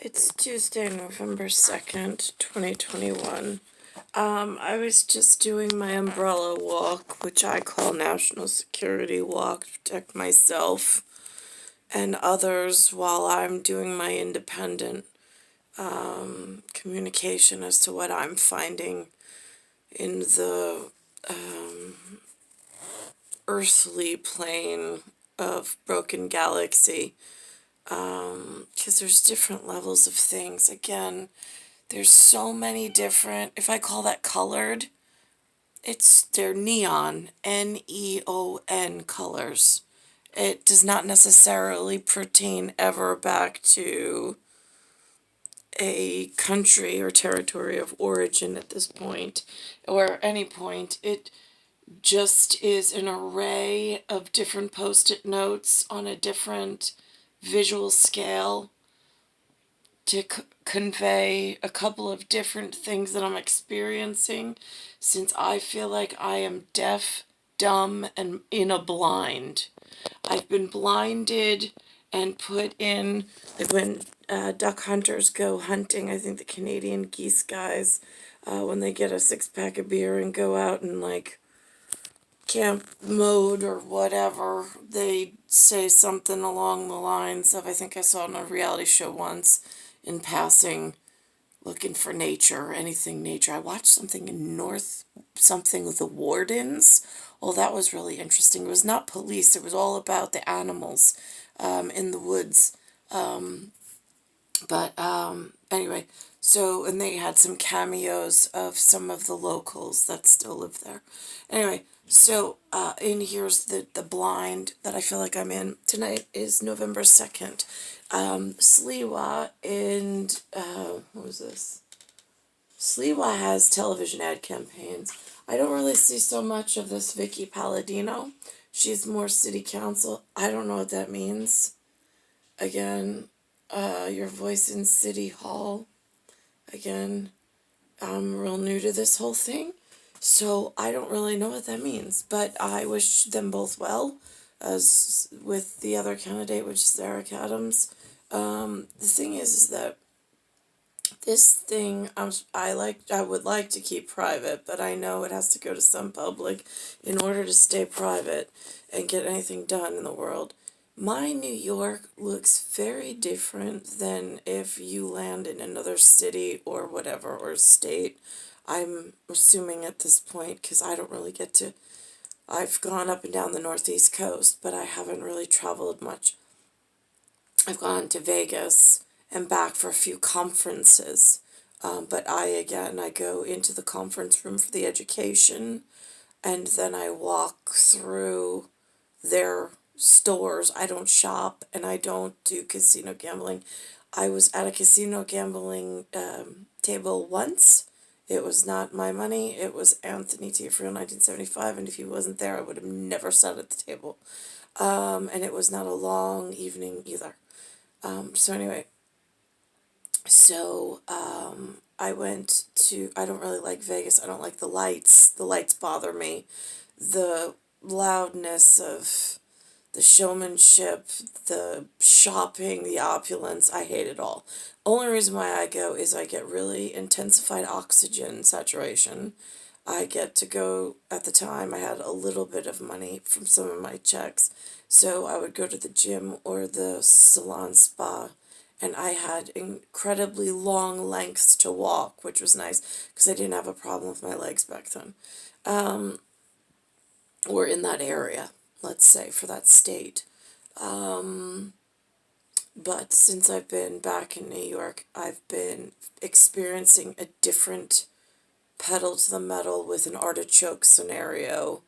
It's Tuesday, November 2nd, 2021. I was just doing my umbrella walk, which I call National Security Walk, to protect myself and others while I'm doing my independent communication as to what I'm finding in the earthly plane of Broken Galaxy. Because there's different levels of things. Again, there's so many different, if I call that colored, they're neon, Neon colors. It does not necessarily pertain ever back to a country or territory of origin at this point, or any point. It just is an array of different post-it notes on a different visual scale to convey a couple of different things that I'm experiencing, since I feel like I am deaf, dumb, and in a blind. I've been blinded and put in, like when duck hunters go hunting, I think the Canadian geese guys, when they get a six-pack of beer and go out and like camp mode or whatever, they say something along the lines of, I think I saw on a reality show once, in passing, looking for nature, anything nature. I watched something in something with the Wardens. Oh, that was really interesting. It was not police. It was all about the animals in the woods. Anyway, so, and they had some cameos of some of the locals that still live there. Anyway, so in here's the blind that I feel like I'm in. Tonight is November 2nd. Sliwa and, what was this? Sliwa has television ad campaigns. I don't really see so much of this Vicky Palladino. She's more city council. I don't know what that means. Again, your voice in City Hall. Again, I'm real new to this whole thing, so I don't really know what that means. But I wish them both well, as with the other candidate, which is Eric Adams. The thing is that this thing I would like to keep private, but I know it has to go to some public in order to stay private and get anything done in the world. My New York looks very different than if you land in another city or whatever, or state. I'm assuming at this point, because I don't really get to. I've gone up and down the Northeast coast, but I haven't really traveled much. I've gone to Vegas and back for a few conferences. But I go into the conference room for the education, and then I walk through their stores. I don't shop, and I don't do casino gambling. I was at a casino gambling table once. It was not my money. It was Anthony Tiafrio, 1975, and if he wasn't there, I would have never sat at the table. And it was not a long evening either. So anyway, I went to, I don't really like Vegas. I don't like the lights. The lights bother me. The loudness of the showmanship, the shopping, the opulence, I hate it all. Only reason why I go is I get really intensified oxygen saturation. I get to go, at the time, I had a little bit of money from some of my checks, so I would go to the gym or the salon spa, and I had incredibly long lengths to walk, which was nice, because I didn't have a problem with my legs back then. Or in that area, let's say, for that state. But since I've been back in New York, I've been experiencing a different pedal to the metal with an artichoke scenario,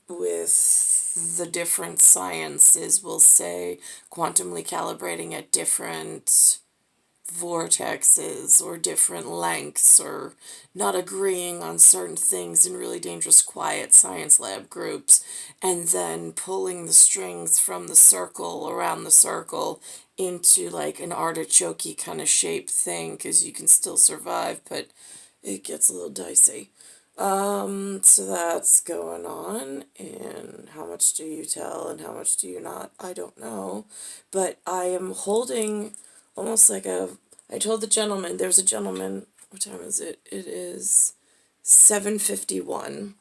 with the different sciences, we'll say, quantumly calibrating at different vortexes or different lengths, or not agreeing on certain things in really dangerous quiet science lab groups, and then pulling the strings from the circle around the circle into like an artichoke-y kind of shape thing, because you can still survive, but it gets a little dicey. So that's going on, and how much do you tell and how much do you not? I don't know, but I am holding almost like I told the gentleman, there's a gentleman, what time is it? It is 7:51.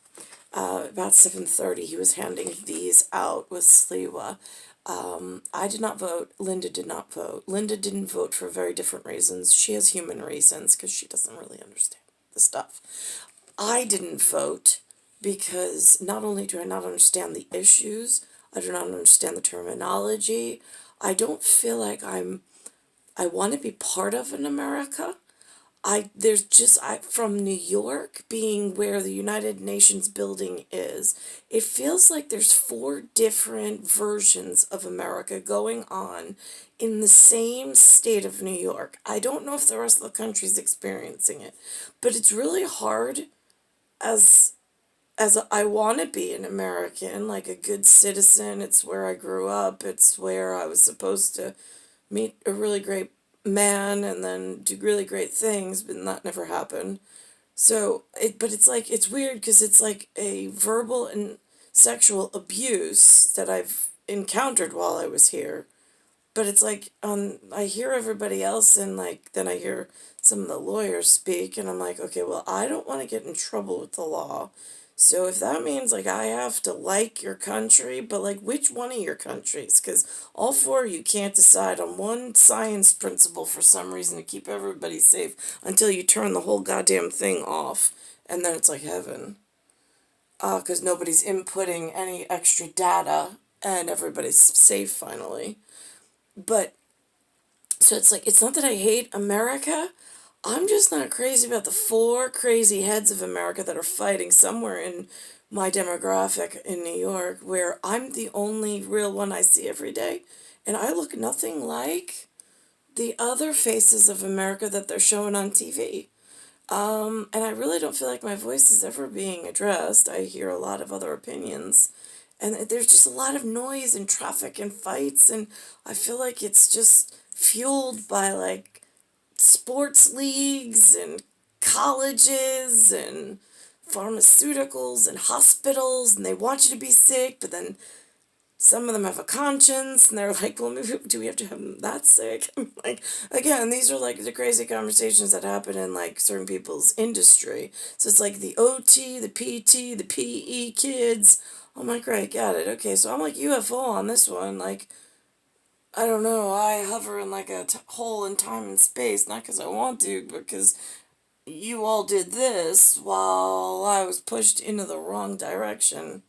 About 7:30, he was handing these out with Sliwa. I did not vote. Linda did not vote. Linda didn't vote for very different reasons. She has human reasons because she doesn't really understand the stuff. I didn't vote because not only do I not understand the issues, I do not understand the terminology. I don't feel like I want to be part of an America. From New York being where the United Nations building is, it feels like there's four different versions of America going on in the same state of New York. I don't know if the rest of the country's experiencing it, but it's really hard as I want to be an American, like a good citizen. It's where I grew up. It's where I was supposed to meet a really great man and then do really great things, but that never happened. But it's like, it's weird because it's like a verbal and sexual abuse that I've encountered while I was here. But it's like, I hear everybody else and like, then I hear some of the lawyers speak and I'm like, okay, well, I don't want to get in trouble with the law. So if that means like I have to like your country, but like which one of your countries? Because all four of you can't decide on one science principle for some reason to keep everybody safe until you turn the whole goddamn thing off. And then it's like heaven. Because nobody's inputting any extra data and everybody's safe finally. But so it's like, it's not that I hate America. I'm just not crazy about the four crazy heads of America that are fighting somewhere in my demographic in New York, where I'm the only real one I see every day. And I look nothing like the other faces of America that they're showing on TV. And I really don't feel like my voice is ever being addressed. I hear a lot of other opinions. And there's just a lot of noise and traffic and fights. And I feel like it's just fueled by like sports leagues and colleges and pharmaceuticals and hospitals, and they want you to be sick, but then some of them have a conscience and they're like, well, maybe do we have to have them that sick? Like, again, these are like the crazy conversations that happen in like certain people's industry. So it's like the OT, the PT, the PE kids. I'm like, right, got it. Okay, so I'm like UFO on this one. Like, I don't know, I hover in like a hole in time and space, not because I want to, but because you all did this while I was pushed into the wrong direction.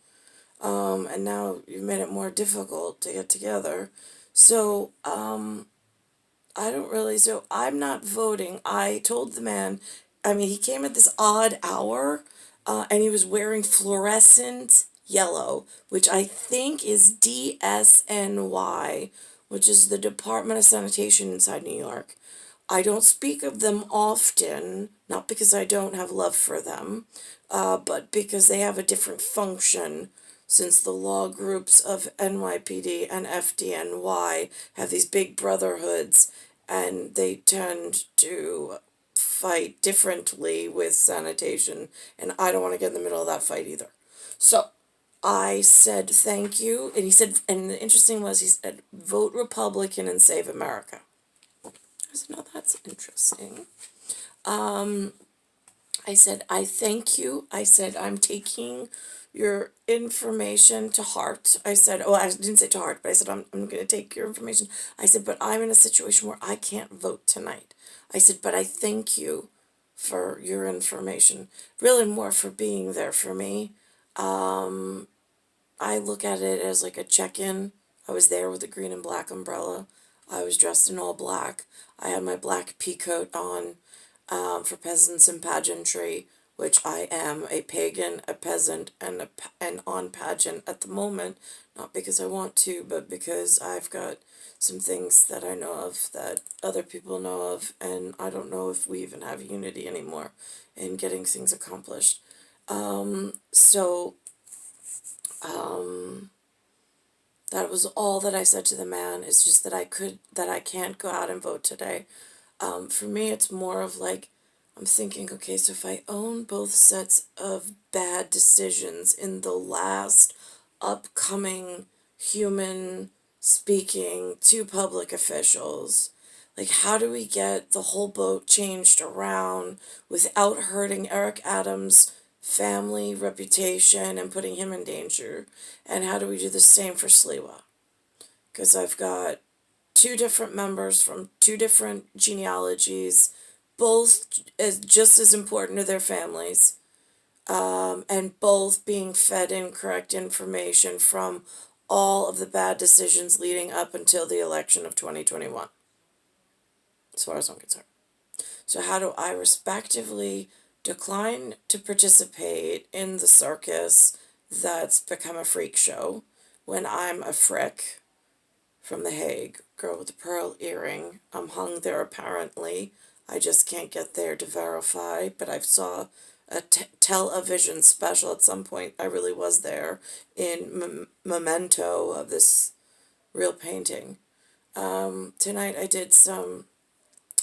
And now you've made it more difficult to get together. So, I don't really, so I'm not voting. I told the man, I mean, he came at this odd hour, and he was wearing fluorescent yellow, which I think is DSNY, which is the Department of Sanitation inside New York. I don't speak of them often, not because I don't have love for them, but because they have a different function since the law groups of NYPD and FDNY have these big brotherhoods and they tend to fight differently with sanitation, and I don't want to get in the middle of that fight either. So I said thank you, and he said, and the interesting was he said, vote Republican and save America. I said, no, that's interesting. I said, I thank you. I said, I'm taking your information to heart. I said, oh, I didn't say to heart, but I said, I'm going to take your information. I said, but I'm in a situation where I can't vote tonight. I said, but I thank you for your information. Really more for being there for me. I look at it as like a check-in. I was there with the green and black umbrella. I was dressed in all black. I had my black peacoat on, for peasants and pageantry, which I am a pagan, a peasant, and on pageant at the moment, not because I want to, but because I've got some things that I know of that other people know of, and I don't know if we even have unity anymore in getting things accomplished. So that was all that I said to the man. It's just that I can't go out and vote today. For me, it's more of like, I'm thinking, okay, so if I own both sets of bad decisions in the last upcoming human speaking to public officials, Like, how do we get the whole boat changed around without hurting Eric Adams' family reputation and putting him in danger? And how do we do the same for Sliwa? Because I've got two different members from two different genealogies, both as just as important to their families, and both being fed incorrect information from all of the bad decisions leading up until the election of 2021, as far as I'm concerned. So, how do I respectively decline to participate in the circus that's become a freak show when I'm a frick from The Hague, girl with the pearl earring? I'm hung there apparently. I just can't get there to verify, but I saw a television special at some point. I really was there in memento of this real painting. Tonight I did some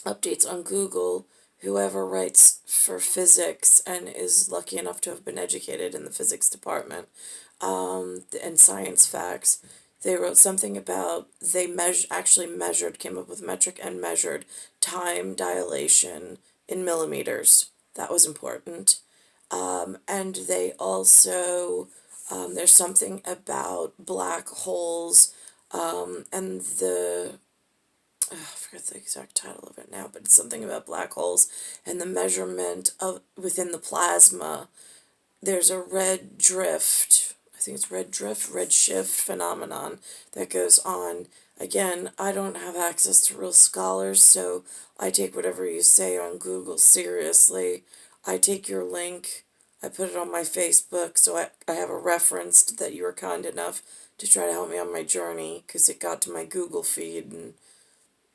updates on Google. Whoever writes for physics and is lucky enough to have been educated in the physics department, and science facts, they wrote something about they actually measured, came up with metric and measured time dilation in millimeters. That was important. And they also, there's something about black holes, and I forget the exact title of it now, but it's something about black holes and the measurement of within the plasma. There's a red drift, I think it's red drift, red shift phenomenon that goes on. Again, I don't have access to real scholars, so I take whatever you say on Google seriously. I take your link, I put it on my Facebook, so I have a reference that you were kind enough to try to help me on my journey, because it got to my Google feed, and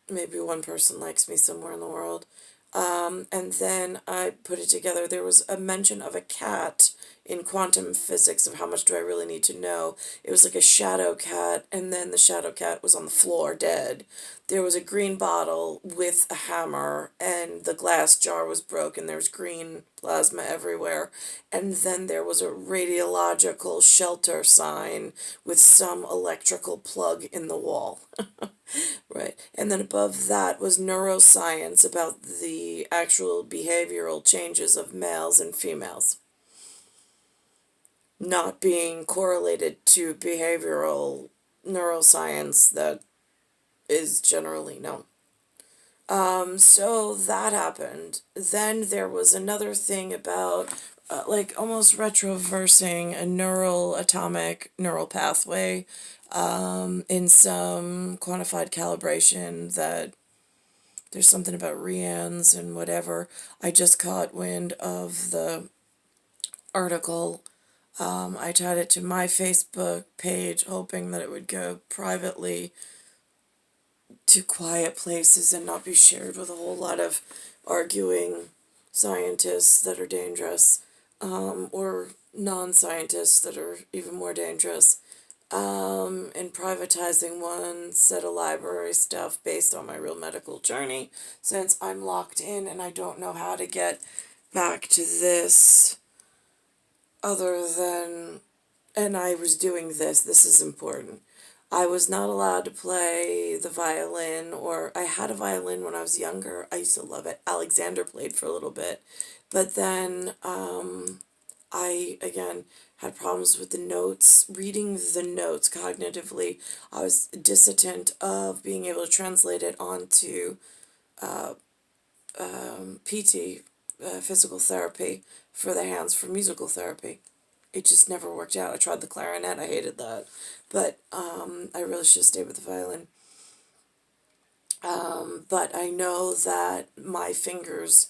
maybe one person likes me somewhere in the world. And then I put it together. There was a mention of a cat in quantum physics of how much do I really need to know. It was like a shadow cat, and then the shadow cat was on the floor dead. There was a green bottle with a hammer, and the glass jar was broken. There was green plasma everywhere. And then there was a radiological shelter sign with some electrical plug in the wall. Right. And then above that was neuroscience about the actual behavioral changes of males and females not being correlated to behavioral neuroscience that is generally known. So that happened. Then there was another thing about like almost retroversing a atomic neural pathway, in some quantified calibration, that there's something about Rians and whatever. I just caught wind of the article. I tied it to my Facebook page, hoping that it would go privately to quiet places and not be shared with a whole lot of arguing scientists that are dangerous, or non-scientists that are even more dangerous, and privatizing one set of library stuff based on my real medical journey, since I'm locked in and I don't know how to get back to this other than, and I was doing this is important. I was not allowed to play the violin, or I had a violin when I was younger. I used to love it. Alexander played for a little bit. But then I, again, had problems with the notes, reading the notes cognitively. I was dissident of being able to translate it onto PT, physical therapy for the hands, for musical therapy. It just never worked out. I tried the clarinet, I hated that. But I really should have stayed with the violin. But I know that my fingers'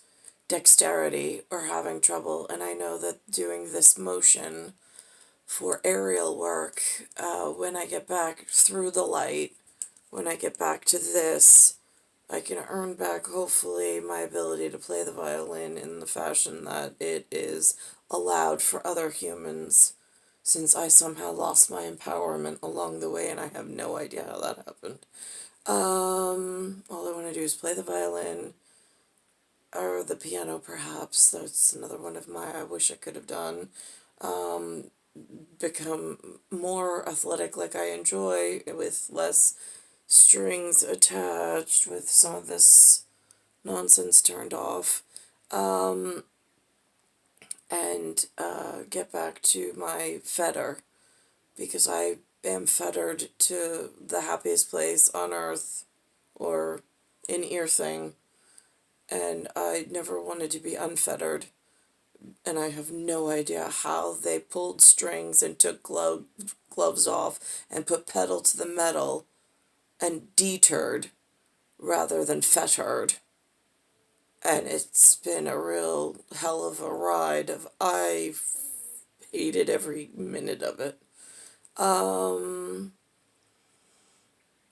dexterity are having trouble, and I know that doing this motion for aerial work, when I get back through the light, when I get back to this, I can earn back, hopefully, my ability to play the violin in the fashion that it is allowed for other humans, since I somehow lost my empowerment along the way, and I have no idea how that happened. All I want to do is play the violin, or the piano perhaps. That's another one of my I wish I could have done. Become more athletic like I enjoy, with less strings attached with some of this nonsense turned off, and get back to my fetter, because I am fettered to the happiest place on earth, or in ear thing, and I never wanted to be unfettered, and I have no idea how they pulled strings and took gloves off and put pedal to the metal and deterred rather than fettered. And it's been a real hell of a ride. I've hated every minute of it.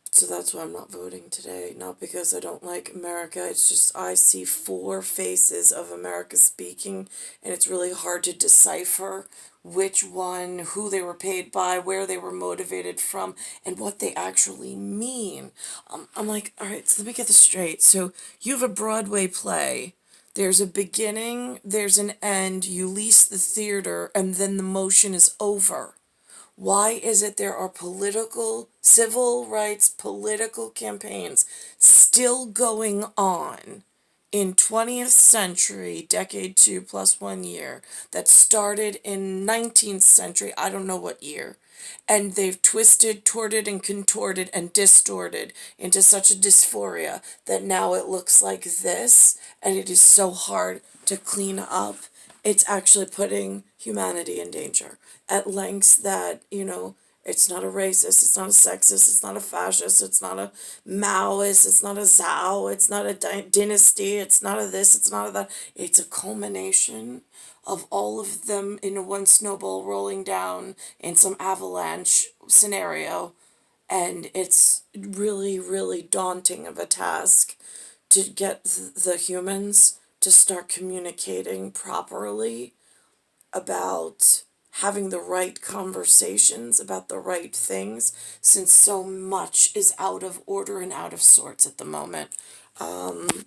So that's why I'm not voting today. Not because I don't like America. It's just I see four faces of America speaking, and it's really hard to decipher which one, who they were paid by, where they were motivated from, and what they actually mean. I'm like, all right, so let me get this straight. So you have a Broadway play. There's a beginning, there's an end, you lease the theater, and then the motion is over. Why is it there are civil rights, political campaigns still going on in 20th century, decade 2 plus 1 year, that started in 19th century, I don't know what year, and they've twisted, torted, and contorted and distorted into such a dysphoria that now it looks like this, and it is so hard to clean up. It's actually putting humanity in danger at lengths that, it's not a racist, it's not a sexist, it's not a fascist, it's not a Maoist, it's not a Zhao, it's not a dynasty, it's not a this, it's not a that. It's a culmination of all of them in one snowball rolling down in some avalanche scenario. And it's really, really daunting of a task to get the humans to start communicating properly about having the right conversations about the right things, since so much is out of order and out of sorts at the moment,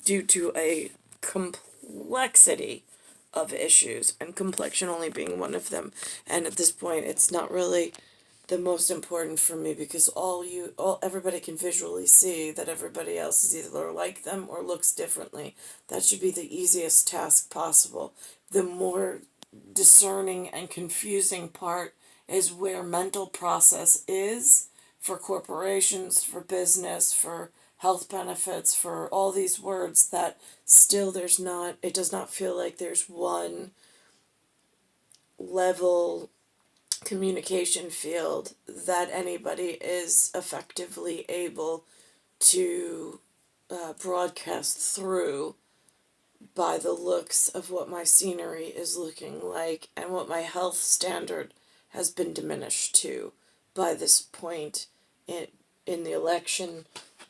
due to a complexity of issues, and complexion only being one of them. And at this point, it's not really the most important for me, because everybody can visually see that everybody else is either like them or looks differently. That should be the easiest task possible. The more discerning and confusing part is where mental process is for corporations, for business, for health benefits, for all these words that still it does not feel like there's one level communication field that anybody is effectively able to broadcast through, by the looks of what my scenery is looking like and what my health standard has been diminished to by this point in the election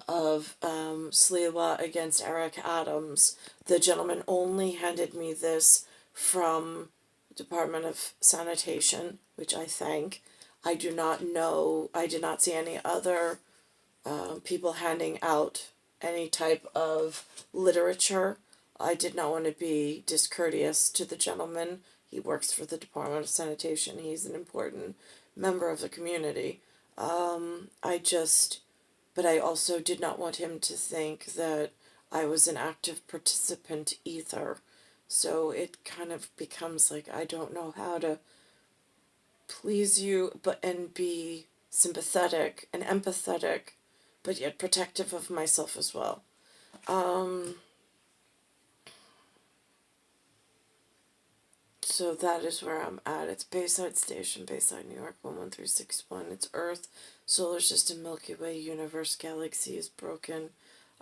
of Sliwa against Eric Adams. The gentleman only handed me this from Department of Sanitation, which I thank. I did not see any other people handing out any type of literature. I did not want to be discourteous to the gentleman. He works for the Department of Sanitation. He's an important member of the community. But I also did not want him to think that I was an active participant either. So it kind of becomes like I don't know how to please you and be sympathetic and empathetic, but yet protective of myself as well. So that is where I'm at. It's Bayside Station, Bayside, New York, 11361. It's Earth, Solar System, Milky Way, Universe, Galaxy is broken.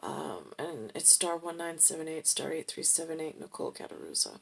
And it's star 1978, star 8378, Nicole, Cattaruzza.